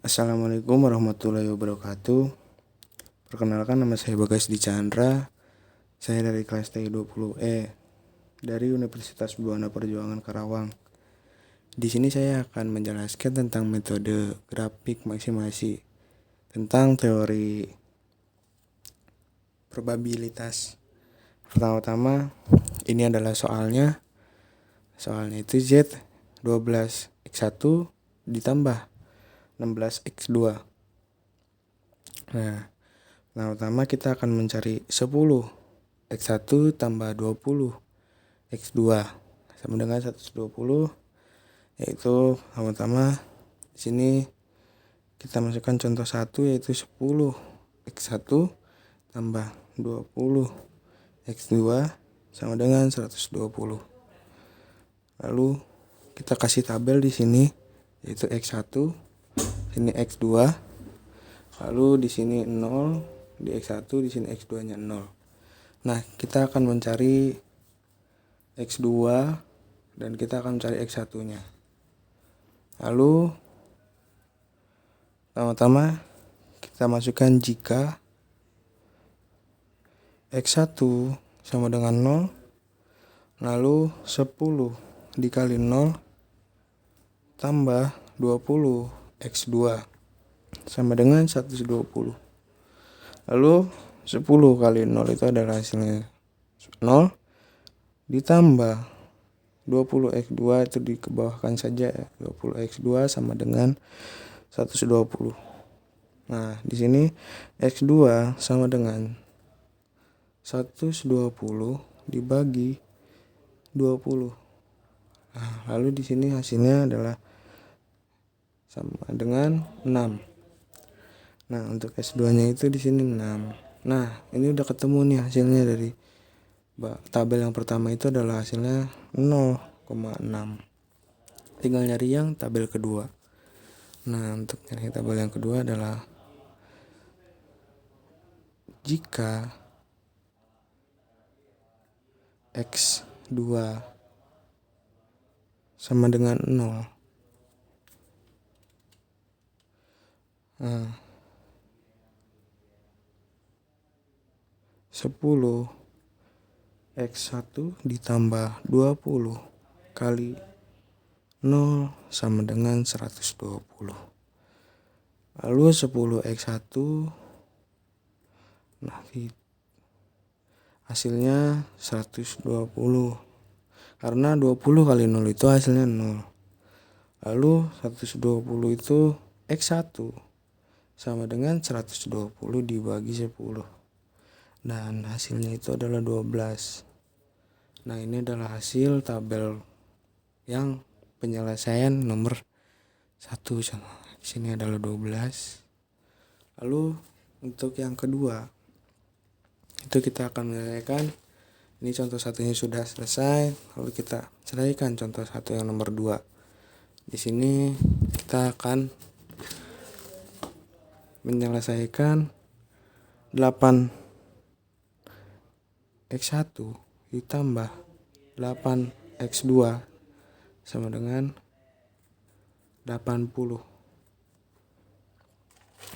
Assalamualaikum warahmatullahi wabarakatuh. Perkenalkan, nama saya Bagas Di Chandra. Saya dari kelas TI 20E dari Universitas Buana Perjuangan Karawang. Di sini saya akan menjelaskan tentang metode grafik maksimasi, tentang teori probabilitas. Pertama-tama, ini adalah soalnya. Soalnya itu Z 12x1 ditambah 16x2. Nah, pertama kita akan mencari 10x1 tambah 20x2 sama dengan 120, yaitu pertama di sini kita masukkan contoh 1, yaitu 10x1 tambah 20x2 sama dengan 120. Lalu kita kasih tabel di sini, yaitu x1, sini x2, lalu di sini 0, di x1, di sini x2-nya 0. Nah, kita akan mencari x2 dan kita akan mencari x1-nya. Lalu pertama-tama kita masukkan jika x1 sama dengan 0, lalu 10 dikali 0 tambah 20x2 sama dengan 120. Lalu 10 kali 0 itu adalah hasilnya 0, ditambah 20x2 itu dikebawahkan saja, 20x2 sama dengan 120. Nah, di sini x2 sama dengan 120 dibagi 20. Nah, lalu di sini hasilnya adalah sama dengan 6. Nah, untuk S2-nya itu di sini 6. Nah, ini udah ketemu nih hasilnya dari tabel yang pertama, itu adalah hasilnya 0,6. Tinggal nyari yang tabel kedua. Nah, untuk nyari tabel yang kedua adalah jika X2 sama dengan 0. Nah, 10x1 ditambah 20 kali 0 sama dengan 120. Lalu 10x1, nah hasilnya 120. Karena 20 kali 0 itu hasilnya 0. Lalu 120 itu x1 sama dengan 120 dibagi 10. Dan hasilnya itu adalah 12. Nah, ini adalah hasil tabel yang penyelesaian nomor 1. Di sini adalah 12. Lalu untuk yang kedua, itu kita akan menyelesaikan. Ini contoh satunya sudah selesai. Lalu kita selesaikan contoh satu yang nomor 2. Di sini kita akan menyelesaikan 8x1 ditambah 8x2 sama dengan 80.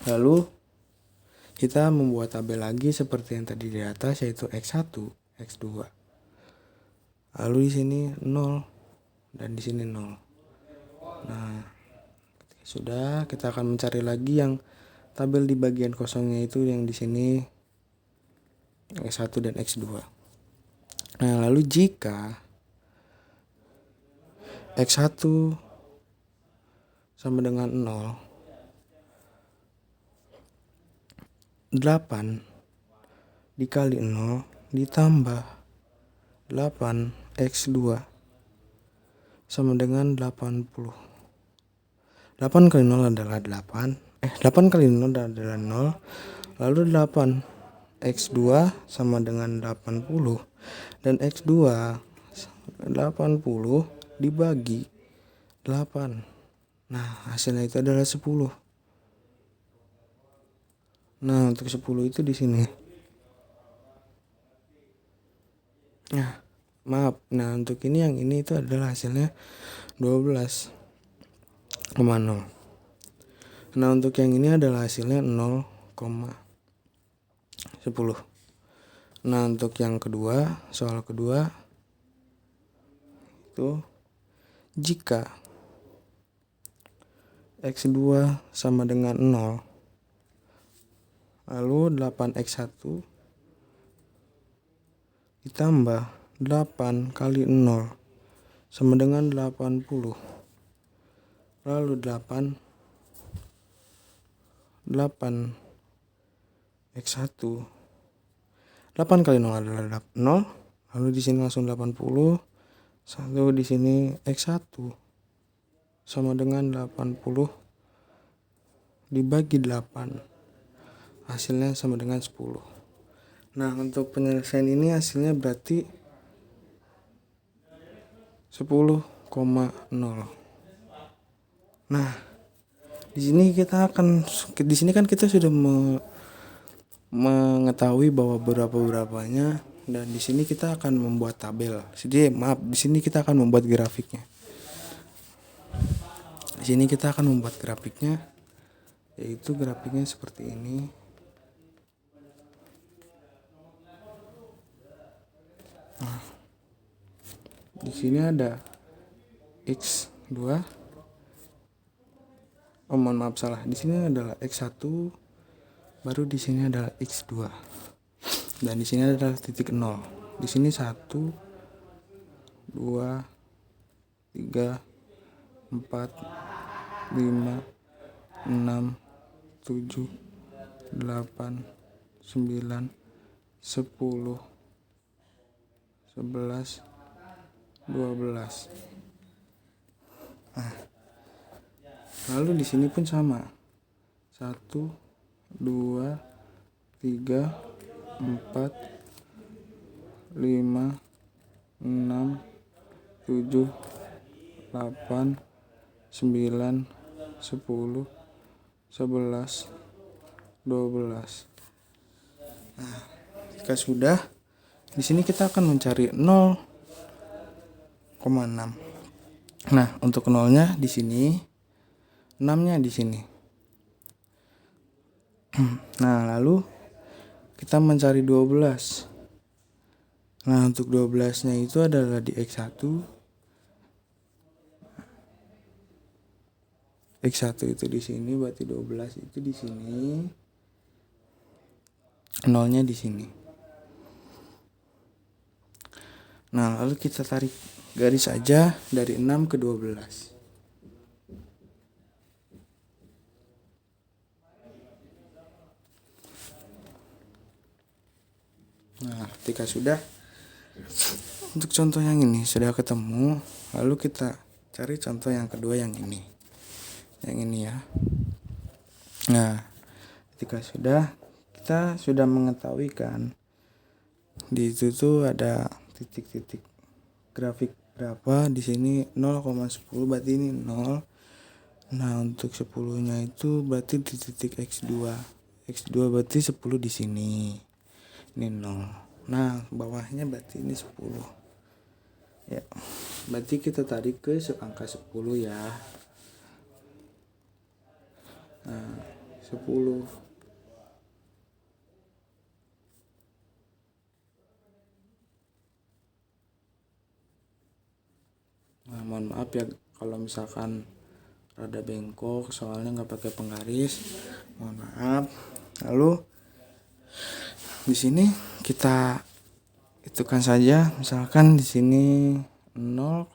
Lalu kita membuat tabel lagi seperti yang tadi di atas, yaitu x1, x2. Lalu di sini 0 dan di sini 0. Nah, sudah, kita akan mencari lagi yang tabel di bagian kosongnya, itu yang di sini x1 dan x2. Nah, lalu jika x1 sama dengan 0, 8 dikali 0 ditambah 8x2 sama dengan 80. 8 kali 0 adalah 8. 8 kali 0 adalah 0. Lalu 8x2 sama dengan 80. Dan x2 80 dibagi 8. Nah, hasilnya itu adalah 10. Nah, untuk 10 itu di sini. Nah, maaf. Nah, untuk ini, yang ini itu adalah hasilnya 12,0. Nah, untuk yang ini adalah hasilnya 0,10. Nah, untuk yang kedua, soal kedua itu jika X2 sama dengan 0, lalu 8X1 ditambah 8 kali 0 sama dengan 80. Lalu 8X1, 8 kali 0 adalah 0. Lalu di sini langsung 80. Lalu di sini X1 sama dengan 80 dibagi 8. Hasilnya sama dengan 10. Nah, untuk penyelesaian ini hasilnya berarti 10,0. Nah, di sini kan kita sudah mengetahui bahwa berapanya, dan di sini kita akan membuat tabel. Di sini kita akan membuat grafiknya. Yaitu grafiknya seperti ini. Nah, di sini ada X2. Di sini adalah X1, baru di sini adalah X2. Dan di sini adalah titik 0. Di sini 1, 2, 3, 4, 5, 6, 7, 8, 9, 10, 11, 12. Nah, lalu di sini pun sama. 1, 2, 3, 4, 5, 6, 7, 8, 9, 10, 11, 12. Nah, jika sudah, di sini kita akan mencari 0,6. Nah, untuk 0-nya di sini, 6-nya di sini. Nah, lalu kita mencari 12. Nah, untuk 12-nya itu adalah di X1. X1 itu di sini, berarti 12 itu di sini. 0-nya di sini. Nah, lalu kita tarik garis saja dari 6 ke 12. Nah, ketika sudah, untuk contoh yang ini sudah ketemu, lalu kita cari contoh yang kedua yang ini. Yang ini ya. Nah, ketika kita sudah mengetahui kan, di itu tuh ada titik-titik grafik berapa. Di sini 0,10, berarti ini 0. Nah, untuk 10-nya itu berarti di titik X2. X2 berarti 10 di sini. Ini 0. Nah, bawahnya berarti ini 10. Ya. Berarti kita tarik ke angka 10 ya. Nah, 10. Nah, mohon maaf ya kalau misalkan rada bengkok, soalnya nggak pakai penggaris. Mohon maaf. Lalu di sini kita hitungkan saja, misalkan di sini 0,0,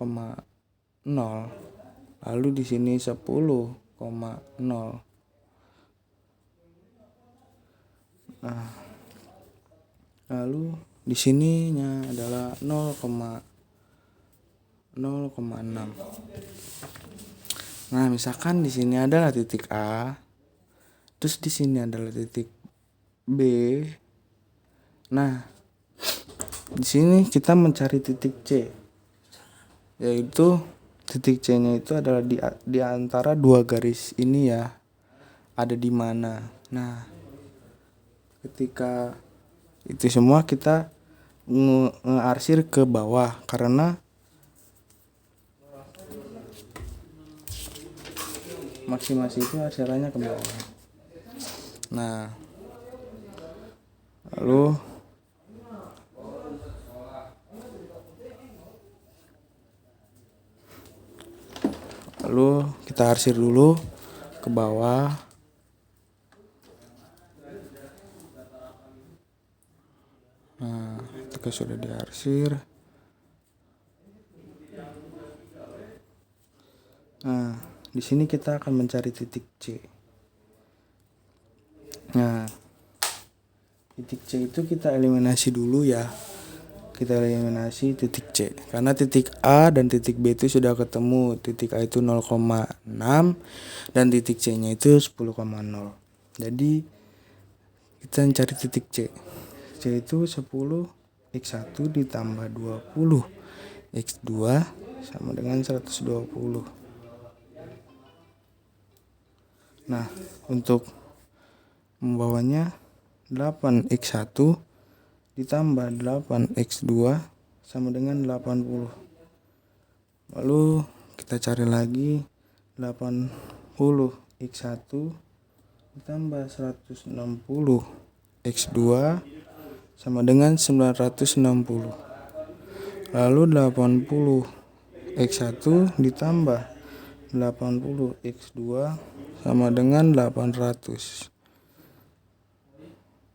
lalu di sini 10,0. Nah, lalu di sininya adalah 0,6. Nah, misalkan di sini adalah titik A, terus di sini adalah titik B. Nah, di sini kita mencari titik C, yaitu titik C-nya itu adalah di antara dua garis ini ya. Ada di mana? Nah, ketika itu semua kita ngearsir ke bawah, karena maksimasi itu caranya ke bawah. Nah, lalu kita arsir dulu ke bawah. Nah, ketika sudah diarsir, nah di sini kita akan mencari titik C. Nah, titik C itu kita eliminasi dulu ya. Kita eliminasi titik C karena titik A dan titik B itu sudah ketemu. Titik A itu 0,6 dan titik C-nya itu 10,0. Jadi kita mencari titik C. C itu 10 X1 ditambah 20 X2 sama dengan 120. Nah, untuk membawanya 8x1 ditambah 8x2 sama dengan 80. Lalu kita cari lagi 80x1 ditambah 160x2 sama dengan 960. Lalu 80x1 ditambah 80x2 sama dengan 800.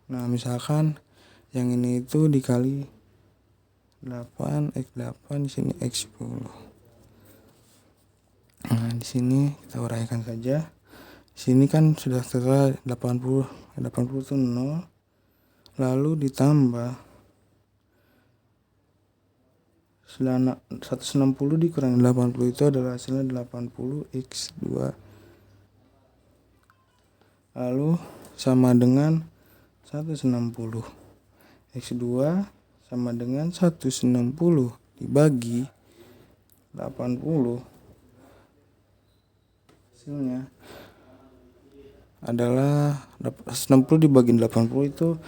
Nah, misalkan yang ini itu dikali 8x8, di sini x10. Nah, di sini kita uraikan saja. Di sini kan sudah tertera 80 itu 0. Lalu ditambah 160 dikurangi 80 itu adalah hasilnya 80x2. Lalu sama dengan 160. X2 sama dengan 160 dibagi 80. Hasilnya adalah 160 dibagi 80 itu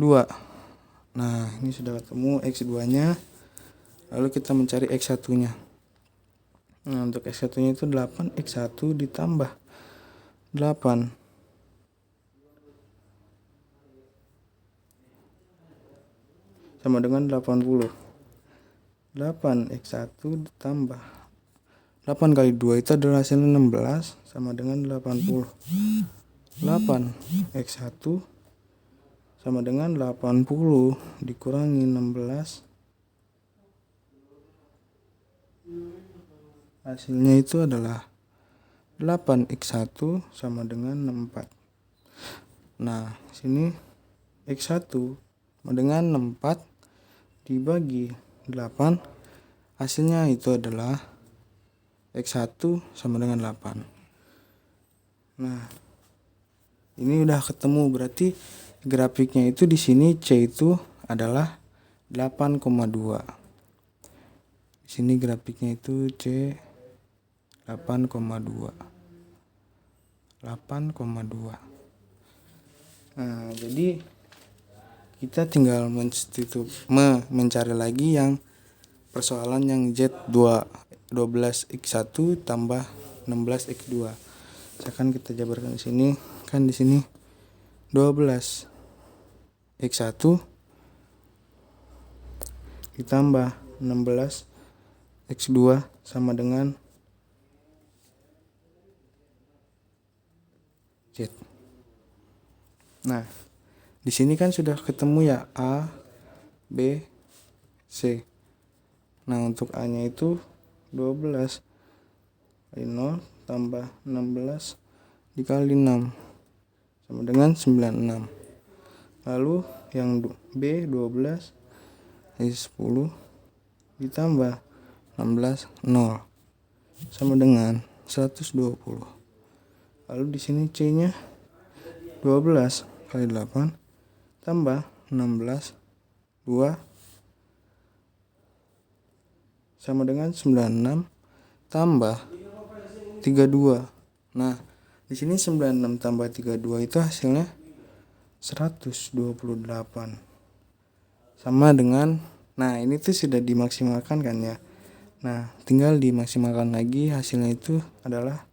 2. Nah, ini sudah ketemu X2-nya. Lalu kita mencari X1-nya. Nah, untuk X1-nya itu 8x1 ditambah 8 sama dengan 80. 8x1 ditambah 8 kali 2 itu adalah hasilnya 16 sama dengan 80. 8x1 sama dengan 80 dikurangi 16. Hasilnya itu adalah 8x1 sama dengan 4. Nah, sini x1 sama dengan 4 dibagi 8. Hasilnya itu adalah x1 sama dengan 8. Nah, ini udah ketemu, berarti grafiknya itu di sini C itu adalah 8,2. Di sini grafiknya itu C 8,2. Nah, jadi kita tinggal mencari lagi yang persoalan yang Z 12x1 tambah 16x2. Misalkan kita jabarkan di sini, kan di sini 12x1 ditambah 16x2 sama dengan Z. Nah, di sini kan sudah ketemu ya A, B, C. Nah, untuk A-nya itu 12 kali 0 tambah 16 dikali 6 sama dengan 96. Lalu yang B 12 kali 10 ditambah 16 0 sama dengan 120. Lalu di sini C-nya 12 kali 8 tambah 16 2 sama dengan 96 tambah 32. Nah, di sini 96 tambah 32 itu hasilnya 128. Sama dengan, nah ini tuh sudah dimaksimalkan kan ya. Nah, tinggal dimaksimalkan lagi, hasilnya itu adalah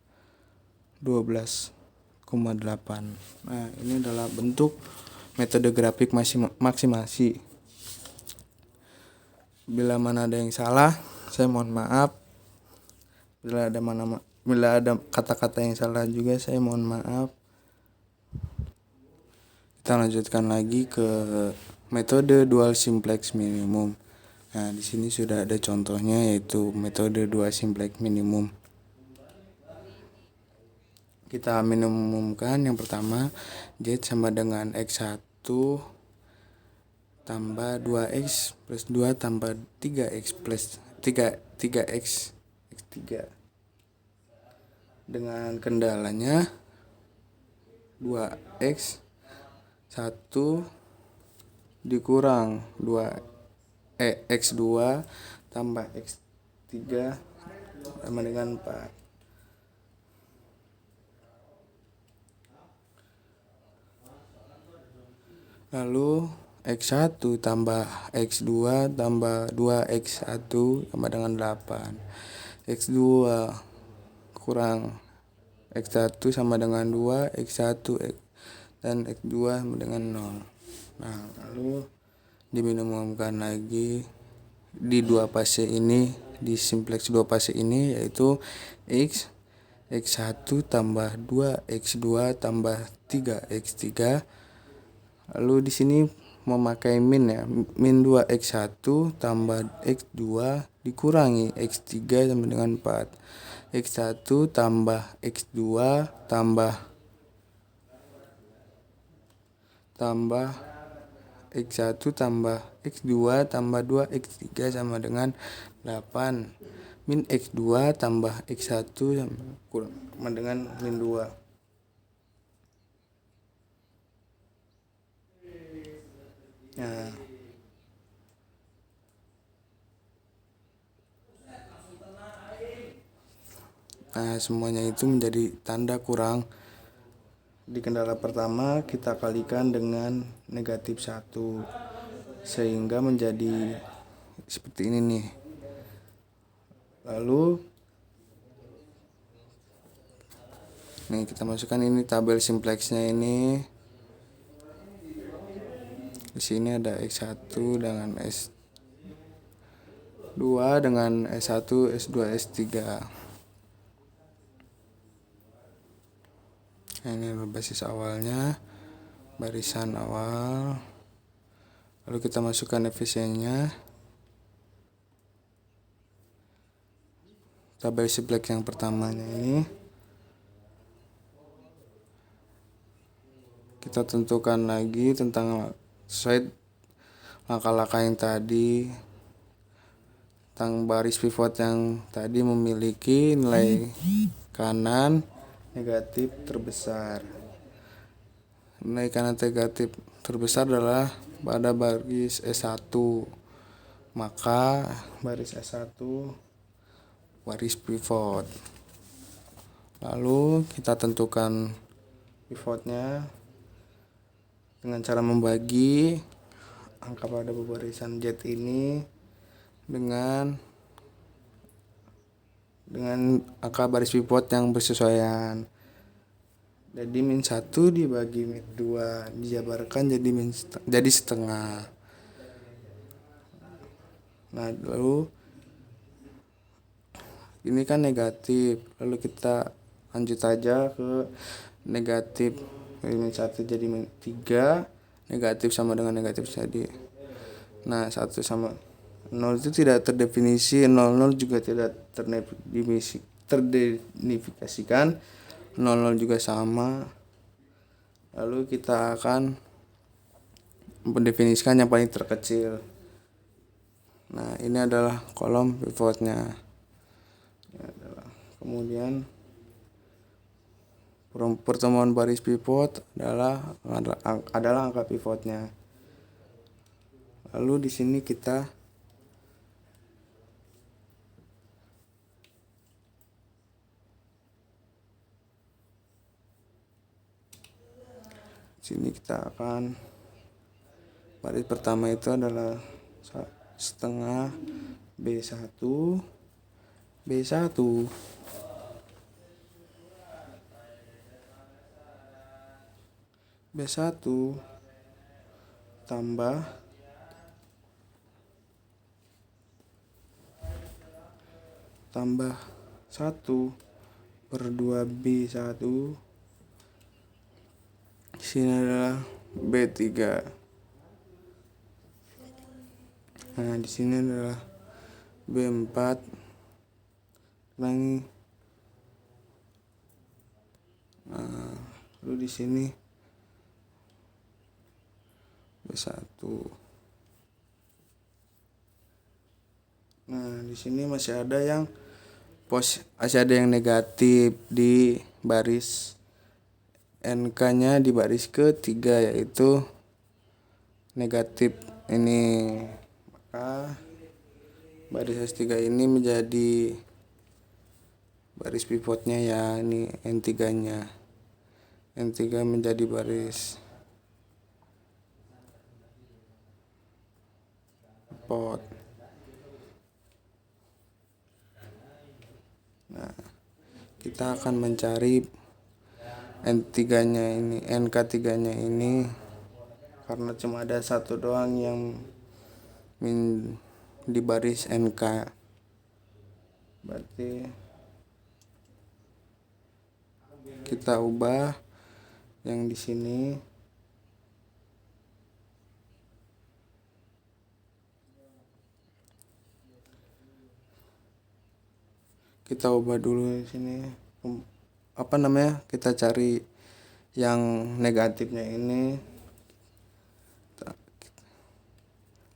12,8. Nah, ini adalah bentuk metode grafik maksimasi. Bila mana ada yang salah, saya mohon maaf. Bila ada kata-kata yang salah juga, saya mohon maaf. Kita lanjutkan lagi ke metode dual simplex minimum. Nah, di sini sudah ada contohnya, yaitu metode dual simplex minimum. Kita minimumkan yang pertama, Z sama dengan X1 tambah 2X plus 2 tambah 3X plus 3X X3. Dengan kendalanya 2X 1 dikurang X2 tambah X3 sama dengan 4. Lalu X1 tambah X2 tambah 2X1 sama dengan 8. X2 kurang X1 sama dengan 2, X1 dan X2 sama dengan 0. Nah, lalu diminimumkan lagi di dua fase ini, di simplex dua fase ini, yaitu X1 tambah 2, X2 tambah 3, X3. Lalu di sini memakai min ya, min 2x1 tambah x2 dikurangi x3 sama dengan 4. X1 tambah x2 tambah x1 tambah x2 tambah 2x3 sama dengan 8. Min x2 tambah x1 sama dengan min 2. Nah, semuanya itu menjadi tanda kurang. Di kendala pertama kita kalikan dengan negatif 1 sehingga menjadi seperti ini nih. Lalu nih kita masukkan ini tabel simplexnya ini. Di sini ada X1 dengan S2 dengan S1, S2, S3. Nah, ini adalah basis awalnya, barisan awal. Lalu kita masukkan efisiennya. Tabel simplex yang pertamanya ini kita tentukan lagi tentang sesuai langkah-langkah yang tadi, tentang baris pivot yang tadi memiliki nilai kanan negatif terbesar. Nilai kanan negatif terbesar adalah pada baris S1. Maka baris S1 baris pivot. Lalu kita tentukan pivotnya dengan cara membagi angka pada barisan Z ini dengan angka baris pivot yang bersesuaian. Jadi min 1 dibagi min 2 dijabarkan jadi setengah. Nah, lalu ini kan negatif, lalu kita lanjut aja ke negatif. Min 1 jadi min 3, negatif sama dengan negatif tadi. Nah, 1 sama 0 itu tidak terdefinisi, 00 juga tidak terdefinisikan, 00 juga sama. Lalu kita akan mendefinisikan yang paling terkecil. Nah, ini adalah kolom pivotnya. Kemudian pertemuan baris pivot adalah angka pivotnya. Lalu di sini kita akan baris pertama itu adalah setengah B1 B1. B1 tambah 1 per 2B1, di sini adalah B3. Nah, di sini adalah B4. Ulangi. Nah, lalu di sini B1. Nah, di sini masih ada yang negatif di baris NK-nya di baris ketiga, yaitu negatif ini. Maka baris S3 ini menjadi baris pivotnya ya, ini N3-nya. N3 menjadi baris pivot. Nah, kita akan mencari N3-nya ini, NK3-nya ini, karena cuma ada satu doang yang di baris NK. Berarti kita ubah yang di sini. Kita ubah dulu di sini. Kita cari yang negatifnya ini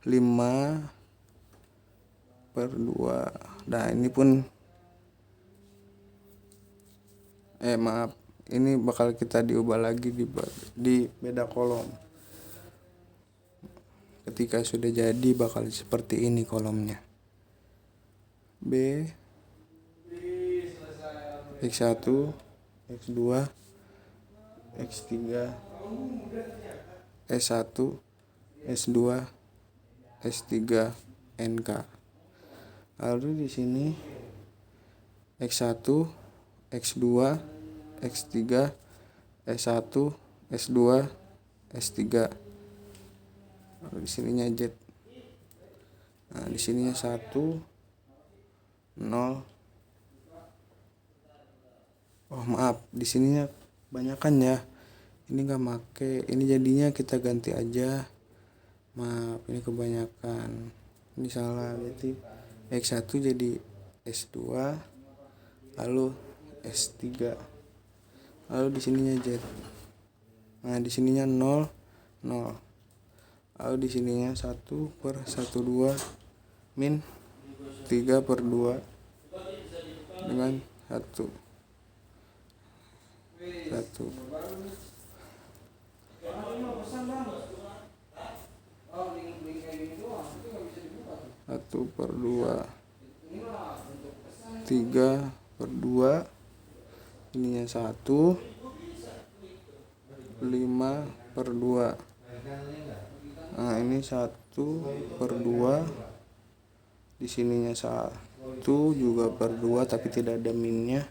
5/2. Nah, ini pun ini bakal kita diubah lagi di beda kolom. Ketika sudah jadi bakal seperti ini kolomnya. B X1, X2, X3, S1, S2, S3, NK. Lalu di sini X1, X2, X3, S1, S2, S3. Lalu di sininya Z. Nah, di sininya 1, 0. Oh maaf, di sininya kebanyakan ya. Ini nggak make. Ini jadinya kita ganti aja. Maaf, ini kebanyakan. Ini salah. Berarti X1 jadi S2, lalu S3. Lalu di sininya Z. Nah, di sininya 0, 0. Lalu di sininya 1/12 min 3/2 dengan 1. 1/2, 3/2, ininya 1, 5/2. Nah, ini 1/2, di sininya 1 juga per 2 tapi tidak ada minnya.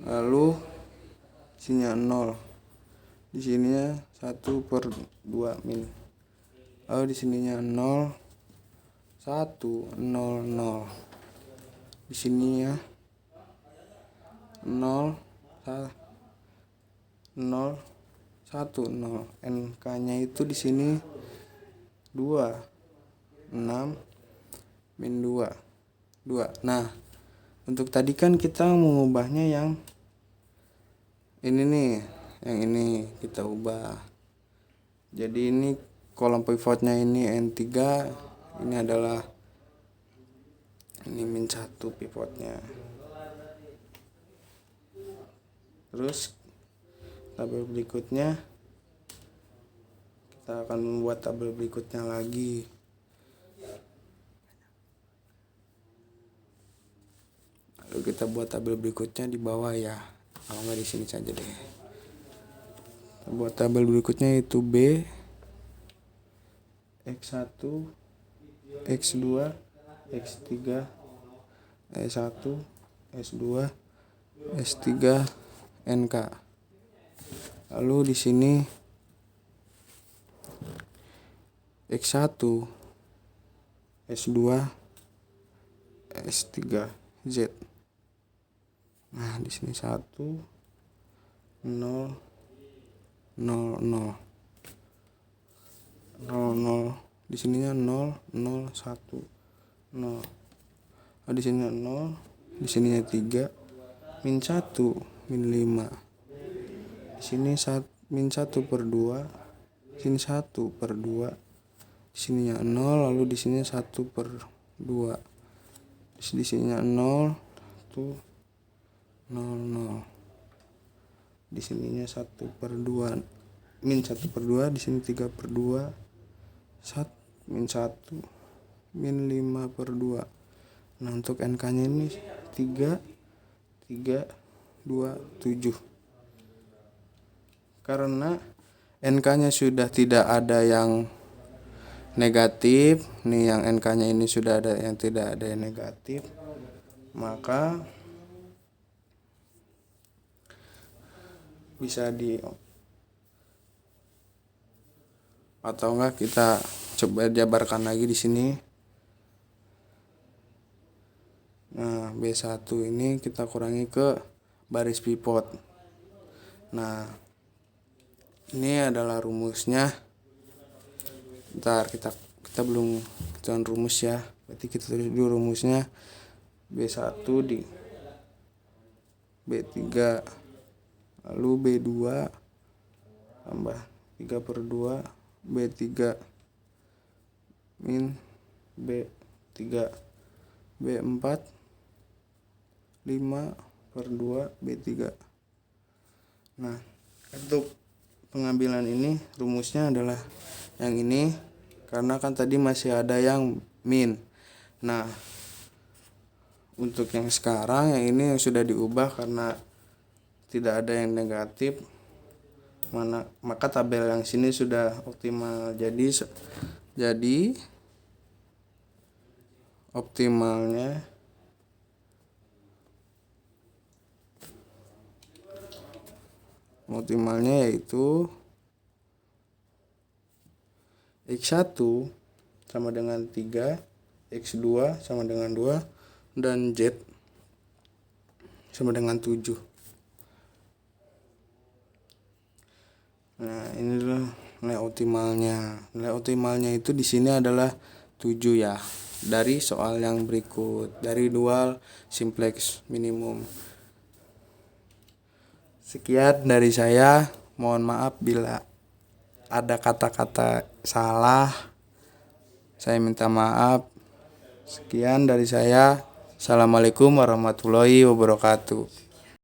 Lalu sininya 0, di sininya 1/2 min. Lalu di sininya 0, 1, 0, 0. Di sininya 0, 0, 1, 0. NK-nya itu di sini 2, 6 min 2, 2. Nah, untuk tadi kan kita mengubahnya yang ini nih, yang ini kita ubah. Jadi ini kolom pivotnya ini N3, ini adalah ini -1 pivotnya. Terus tabel berikutnya kita akan membuat tabel berikutnya lagi. Lalu kita buat tabel berikutnya di bawah ya. Kalau nggak di sini saja deh. Kita buat tabel berikutnya yaitu B X1, X2, X3, S1, S2, S3, NK. Lalu di sini X1, S2, S3, Z. Nah, di sini 1 0 0 0 0 0, di sininya 0 0 1 0. Nah, di sininya 0, di sininya 3 min 1 min 5. Di sini min 1 per 2, di sini 1 per 2. Di sininya 0, lalu di sini 1 per 2. Di sininya 0 tuh 0 0. Di sininya 1 per 2 min 1 per 2, di sini 3 per 2, min 1 min 5 per 2. Nah, untuk NK nya ini 3 3 2 7. Karena NK nya sudah tidak ada yang negatif, nih yang NK nya ini sudah ada yang tidak ada yang negatif, maka bisa atau enggak kita coba jabarkan lagi di sini. Nah, B1 ini kita kurangi ke baris pivot. Nah, ini adalah rumusnya. Bentar, kita belum tuan rumus ya. Berarti kita tulis dulu rumusnya. B1 di B3 lalu B2 tambah 3 per 2 B3 min B3 B4 5 per 2 B3. Nah, untuk pengambilan ini rumusnya adalah yang ini, karena kan tadi masih ada yang min. Nah, untuk yang sekarang yang ini yang sudah diubah karena tidak ada yang negatif, maka tabel yang sini sudah optimal. Jadi optimalnya yaitu X1 sama dengan 3, X2 sama dengan 2, dan Z sama dengan 7. Nah, ini adalah nilai optimalnya. Nilai optimalnya itu di sini adalah 7 ya. Dari soal yang berikut, dari dual simplex minimum. Sekian dari saya. Mohon maaf bila ada kata-kata salah. Saya minta maaf. Sekian dari saya. Assalamualaikum warahmatullahi wabarakatuh.